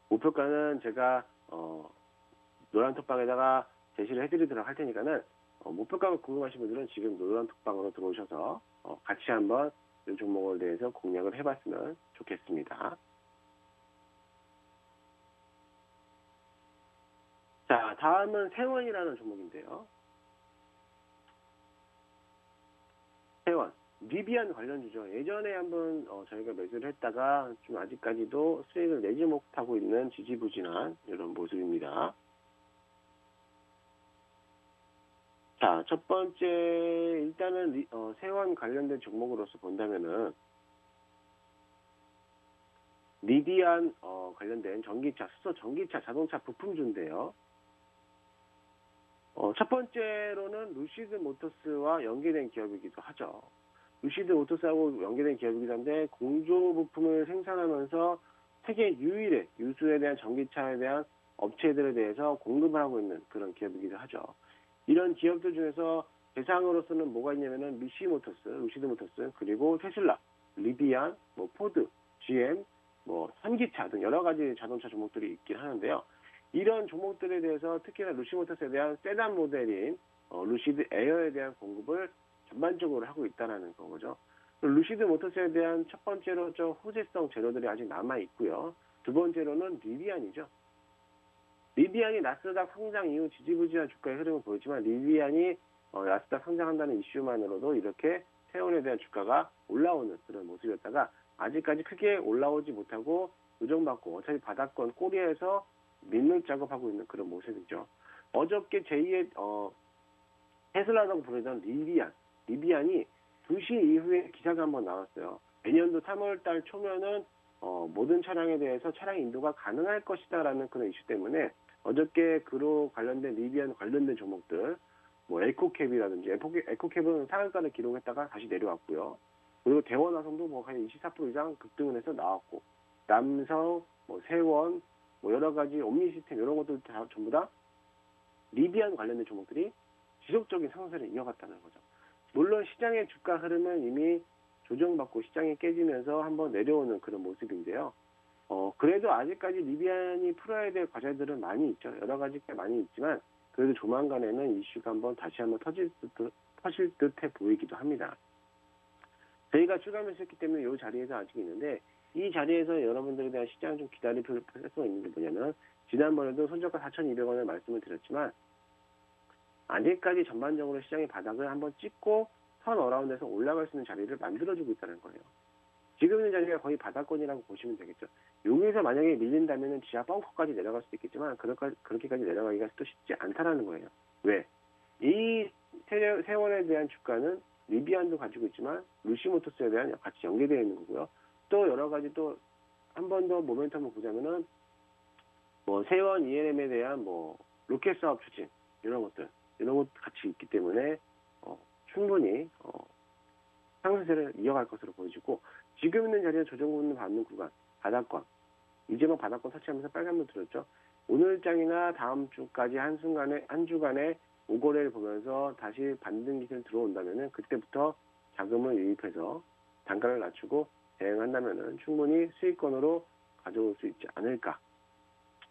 목표가는 제가 노란 톡방에다가 제시를 해드리도록 할 테니까는 목표가가 궁금하신 분들은 지금 노란 톡방으로 들어오셔서 같이 한번 이 종목에 대해서 공략을 해봤으면 좋겠습니다. 자, 다음은 세원이라는 종목인데요. 세원, 리비안 관련주죠. 예전에 한번 저희가 매수를 했다가 좀 아직까지도 수익을 내지 못하고 있는 지지부진한 이런 모습입니다. 자, 첫 번째 일단은 세원 관련된 종목으로서 본다면은 리비안 관련된 수소 전기차 자동차 부품주인데요. 첫 번째로는 루시드 모터스와 연계된 기업이기도 하죠. 루시드 모터스하고 연계된 기업이기도 한데 공조 부품을 생산하면서 세계 유수에 대한 전기차에 대한 업체들에 대해서 공급을 하고 있는 그런 기업이기도 하죠. 이런 기업들 중에서 대상으로서는 뭐가 있냐면은 루시드 모터스, 그리고 테슬라, 리비안, 포드, GM, 현기차 등 여러 가지 자동차 종목들이 있긴 하는데요. 이런 종목들에 대해서 특히나 루시드 모터스에 대한 세단 모델인 루시드 에어에 대한 공급을 전반적으로 하고 있다는 거죠. 루시드 모터스에 대한 첫 번째로 호재성 재료들이 아직 남아 있고요. 두 번째로는 리비안이죠. 리비안이 나스닥 상장 이후 지지부진한 주가의 흐름을 보였지만 리비안이 나스닥 상장한다는 이슈만으로도 이렇게 세원에 대한 주가가 올라오는 그런 모습이었다가 아직까지 크게 올라오지 못하고 조정받고 어차피 바닥권 꼬리에서 밀물 작업하고 있는 그런 모습이죠. 어저께 제2의 테슬라라고 부르던 리비안이 2시 이후에 기사가 한번 나왔어요. 내년도 3월달 초면은 모든 차량에 대해서 차량 인도가 가능할 것이다라는 그런 이슈 때문에 어저께 그로 관련된 리비안 관련된 종목들 뭐 에코캡이라든지 에코캡은 상한가를 기록했다가 다시 내려왔고요. 그리고 대원화성도 뭐 한 24% 이상 급등을 해서 나왔고 남성, 뭐 세원, 뭐 여러 가지 옴니 시스템 이런 것들 다 전부 다 리비안 관련된 종목들이 지속적인 상승을 이어갔다는 거죠. 물론 시장의 주가 흐름은 이미 조정받고 시장이 깨지면서 한번 내려오는 그런 모습인데요. 그래도 아직까지 리비안이 풀어야 될 과제들은 많이 있죠. 여러 가지가 많이 있지만 그래도 조만간에는 이슈가 다시 한번 터질 듯해 보이기도 합니다. 저희가 추가매수했기 때문에 이 자리에서 아직 있는데 이 자리에서 여러분들에 대한 시장을 좀 기다릴 필요가 있는 게 뭐냐면 지난번에도 손저가 4,200원을 말씀을 드렸지만 아직까지 전반적으로 시장의 바닥을 한번 찍고 선 어라운드에서 올라갈 수 있는 자리를 만들어주고 있다는 거예요. 지금 있는 자리가 거의 바닥권이라고 보시면 되겠죠. 여기서 만약에 밀린다면 지하 벙커까지 내려갈 수도 있겠지만 그렇게까지 내려가기가 또 쉽지 않다라는 거예요. 왜? 이 세월에 대한 주가는 리비안도 가지고 있지만 루시모토스에 대한 같이 연계되어 있는 거고요. 또 여러 가지 또 한 번 더 모멘텀을 보자면은 뭐 세원 ENM에 대한 뭐 로켓 사업 추진 이런 것 같이 있기 때문에 충분히 상승세를 이어갈 것으로 보여지고 지금 있는 자리에 조정권을 받는 구간 바닥권 이제 뭐 바닥권 터치하면서 빨간불 들었죠. 오늘장이나 다음 주까지 한 주간에 5거래를 보면서 다시 반등 기세를 들어온다면은 그때부터 자금을 유입해서 단가를 낮추고 대응한다면은 충분히 수익권으로 가져올 수 있지 않을까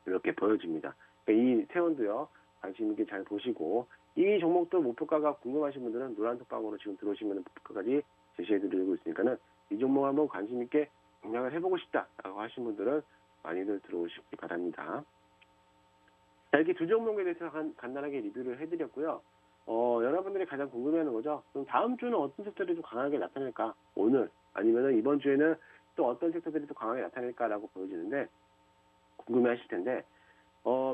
이렇게 보여집니다. 그러니까 이 세원도요 관심 있게 잘 보시고 이 종목도 목표가가 궁금하신 분들은 노란 톡방으로 지금 들어오시면 목표가까지 제시해드리고 있으니까는 이 종목 한번 관심 있게 공략을 해보고 싶다라고 하신 분들은 많이들 들어오시기 바랍니다. 자, 이렇게 두 종목에 대해서 간단하게 리뷰를 해드렸고요. 여러분들이 가장 궁금해하는 거죠. 그럼 다음 주는 어떤 섹터들이 좀 강하게 나타날까? 오늘 아니면 이번 주에는 또 어떤 섹터들이 또 강하게 나타날까라고 보여지는데 궁금해하실 텐데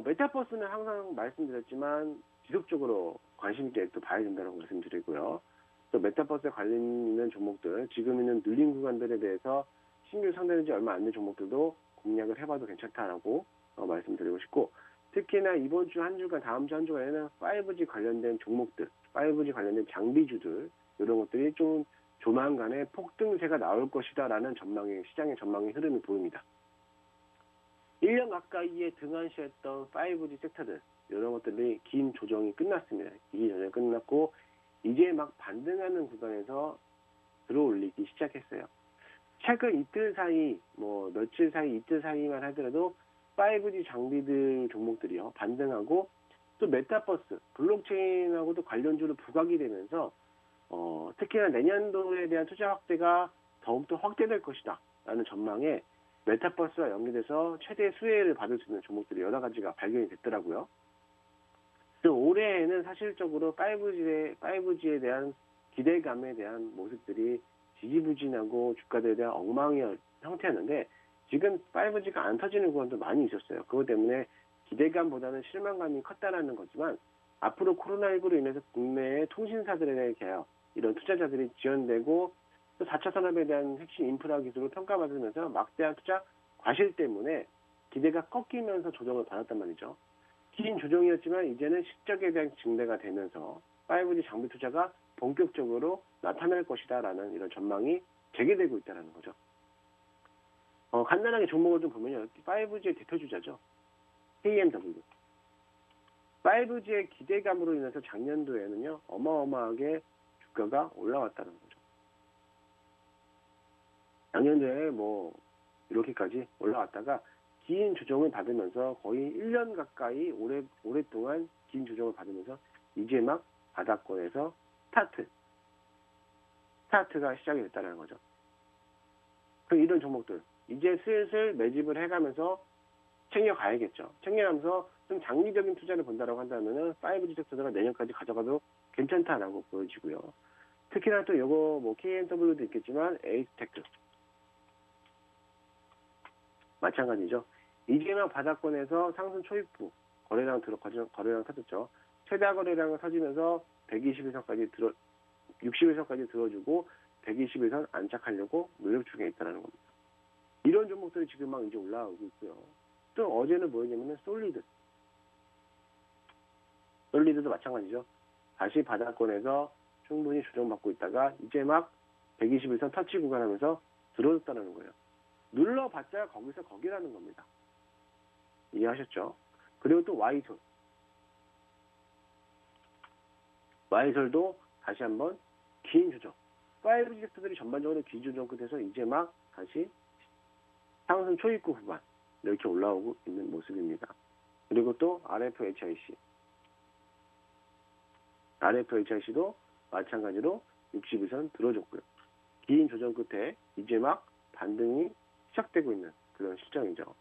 메타버스는 항상 말씀드렸지만 지속적으로 관심 있게 또 봐야 된다고 말씀드리고요. 또 메타버스에 관련 있는 종목들, 지금 있는 눌린 구간들에 대해서 신규 상대된 지 얼마 안 된 종목들도 공략을 해봐도 괜찮다라고 말씀드리고 싶고, 특히나 이번 주 한 주간, 다음 주 한 주간에는 5G 관련된 종목들, 5G 관련된 장비주들, 이런 것들이 좀 조만간에 폭등세가 나올 것이다라는 시장의 전망의 흐름이 보입니다. 1년 가까이에 등한시했던 5G 섹터들, 이런 것들이 긴 조정이 끝났습니다. 긴 조정이 끝났고, 이제 막 반등하는 구간에서 들어올리기 시작했어요. 최근 이틀 사이, 며칠 사이, 이틀 사이만 하더라도 5G 장비들 종목들이요, 반등하고, 또 메타버스, 블록체인하고도 관련주로 부각이 되면서, 특히나 내년도에 대한 투자 확대가 더욱더 확대될 것이다 라는 전망에 메타버스와 연계돼서 최대 수혜를 받을 수 있는 종목들이 여러 가지가 발견이 됐더라고요. 올해에는 사실적으로 5G에 대한 기대감에 대한 모습들이 지지부진하고 주가들에 대한 엉망의 형태였는데 지금 5G가 안 터지는 구간도 많이 있었어요. 그것 때문에 기대감보다는 실망감이 컸다라는 거지만 앞으로 코로나19로 인해서 국내의 통신사들에 대한 개혁, 이런 투자자들이 지연되고 또 4차 산업에 대한 핵심 인프라 기술을 평가받으면서 막대한 투자 과실 때문에 기대가 꺾이면서 조정을 받았단 말이죠. 긴 조정이었지만 이제는 실적에 대한 증대가 되면서 5G 장비 투자가 본격적으로 나타날 것이다라는 이런 전망이 재개되고 있다는 거죠. 간단하게 종목을 좀 보면요. 5G의 대표 주자죠. KMW. 5G의 기대감으로 인해서 작년도에는요. 어마어마하게 주가가 올라왔다는 거죠. 작년도에 이렇게까지 올라왔다가 긴 조정을 받으면서 거의 1년 가까이 오랫동안 긴 조정을 받으면서 이제 막 바닥권에서 스타트가 시작이 됐다는 거죠. 이런 종목들 이제 슬슬 매집을 해가면서 챙겨가야겠죠. 챙겨가면서 좀 장기적인 투자를 본다라고 한다면은 5G 섹터가 내년까지 가져가도 괜찮다라고 보여지고요. 특히나 또 요거 뭐 KNW도 있겠지만 에이스테크 마찬가지죠. 이재명 바닥권에서 상승 초입부 거래량 터졌죠. 최다 거래량을 터지면서 121선까지 61선까지 들어주고 121선 안착하려고 노력 중에 있다는 겁니다. 이런 종목들이 지금 막 이제 올라오고 있고요. 또 어제는 뭐였냐면은 솔리드도 마찬가지죠. 다시 바닥권에서 충분히 조정받고 있다가 이제 막 121선 터치 구간하면서 들어졌다는 거예요. 눌러봤자 거기라는 겁니다. 이해하셨죠? 그리고 또 Y솔도 다시 한번 긴 조정. 5G 섹터들이 전반적으로 긴 조정 끝에서 이제 막 다시 상승 초입구 후반 이렇게 올라오고 있는 모습입니다. 그리고 또 RFHIC도 마찬가지로 62선 들어줬고요. 긴 조정 끝에 이제 막 반등이 시작되고 있는 그런 실정이죠.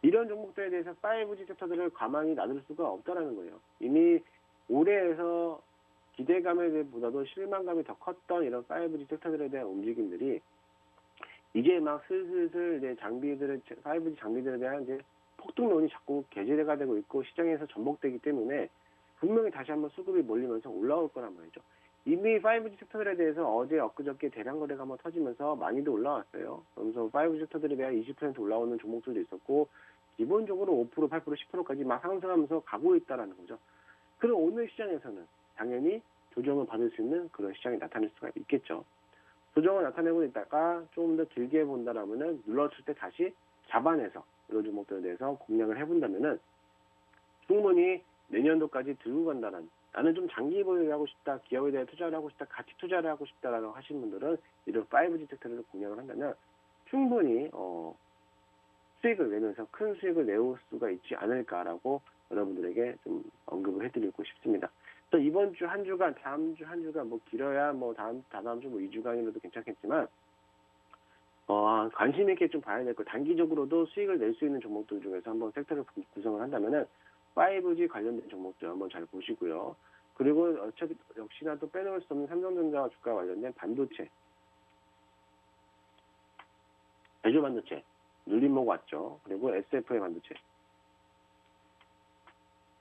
이런 종목들에 대해서 5G 섹터들을 가만히 놔둘 수가 없다는 거예요. 이미 올해에서 기대감에 보다도 실망감이 더 컸던 이런 5G 섹터들에 대한 움직임들이 이제 막 슬슬 이제 5G 장비들에 대한 이제 폭등론이 자꾸 개재가 되고 있고 시장에서 전복되기 때문에 분명히 다시 한번 수급이 몰리면서 올라올 거란 말이죠. 이미 5G 섹터들에 대해서 어제 엊그저께 대량 거래가 한번 터지면서 많이도 올라왔어요. 그러면서 5G 섹터들에 대한 20% 올라오는 종목들도 있었고 기본적으로 5%, 8%, 10%까지 막 상승하면서 가고 있다는 거죠. 그럼 오늘 시장에서는 당연히 조정을 받을 수 있는 그런 시장이 나타날 수가 있겠죠. 조정을 나타내고 있다가 조금 더 길게 본다라면은 눌렀을 때 다시 잡아내서 이런 종목들에 대해서 공략을 해본다면은 충분히 내년도까지 들고 간다는, 나는 좀 장기 보유를 하고 싶다, 기업에 대해 투자를 하고 싶다, 가치 투자를 하고 싶다라고 하시는 분들은 이런 5G 섹터를 공략을 한다면 충분히 수익을 내면서 큰 수익을 내올 수가 있지 않을까라고 여러분들에게 좀 언급을 해드리고 싶습니다. 또 이번 주 한 주간, 다음 주 한 주간 뭐 길어야 뭐 다다음 주 뭐 2주간이라도 괜찮겠지만 관심 있게 좀 봐야 될 거. 단기적으로도 수익을 낼 수 있는 종목들 중에서 한번 섹터를 구성을 한다면은 5G 관련된 종목들 한번 잘 보시고요. 그리고 어차피 역시나 또 빼놓을 수 없는 삼성전자 주가 관련된 반도체, 제조 반도체 눌림목 왔죠. 그리고 SF의 반도체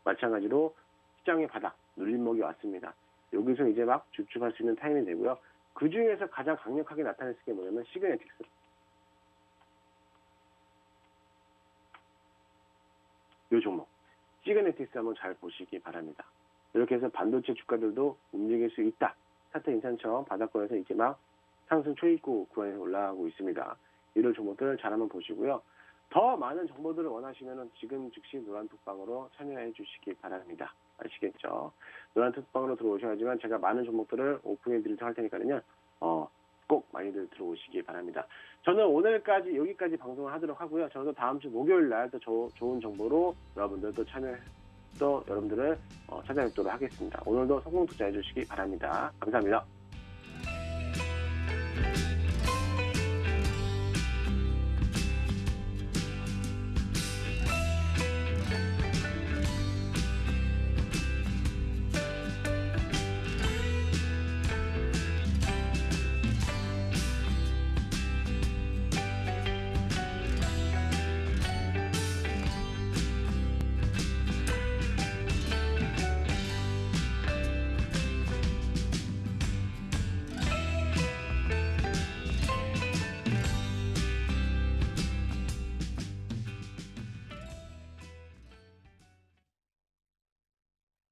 마찬가지로 시장의 바닥 눌림목이 왔습니다. 여기서 이제 막 주춤할 수 있는 타임이 되고요. 그 중에서 가장 강력하게 나타낼 게 뭐냐면 시그네틱스. 이 종목 시그네틱스 한번 잘 보시기 바랍니다. 이렇게 해서 반도체 주가들도 움직일 수 있다. 사태 인산처럼 바닥권에서 이제 막 상승 초입구 구간에서 올라가고 있습니다. 이런 종목들을 잘 한번 보시고요. 더 많은 정보들을 원하시면 지금 즉시 노란톡방으로 참여해 주시기 바랍니다. 아시겠죠? 노란톡방으로 들어오셔야지만 제가 많은 종목들을 오픈해 드리도록 할 테니까요. 꼭 많이들 들어오시기 바랍니다. 저는 오늘까지 여기까지 방송을 하도록 하고요. 저도 다음 주 목요일 날 또 좋은 정보로 여러분들도 여러분들을 찾아뵙도록 하겠습니다. 오늘도 성공 투자해 주시기 바랍니다. 감사합니다.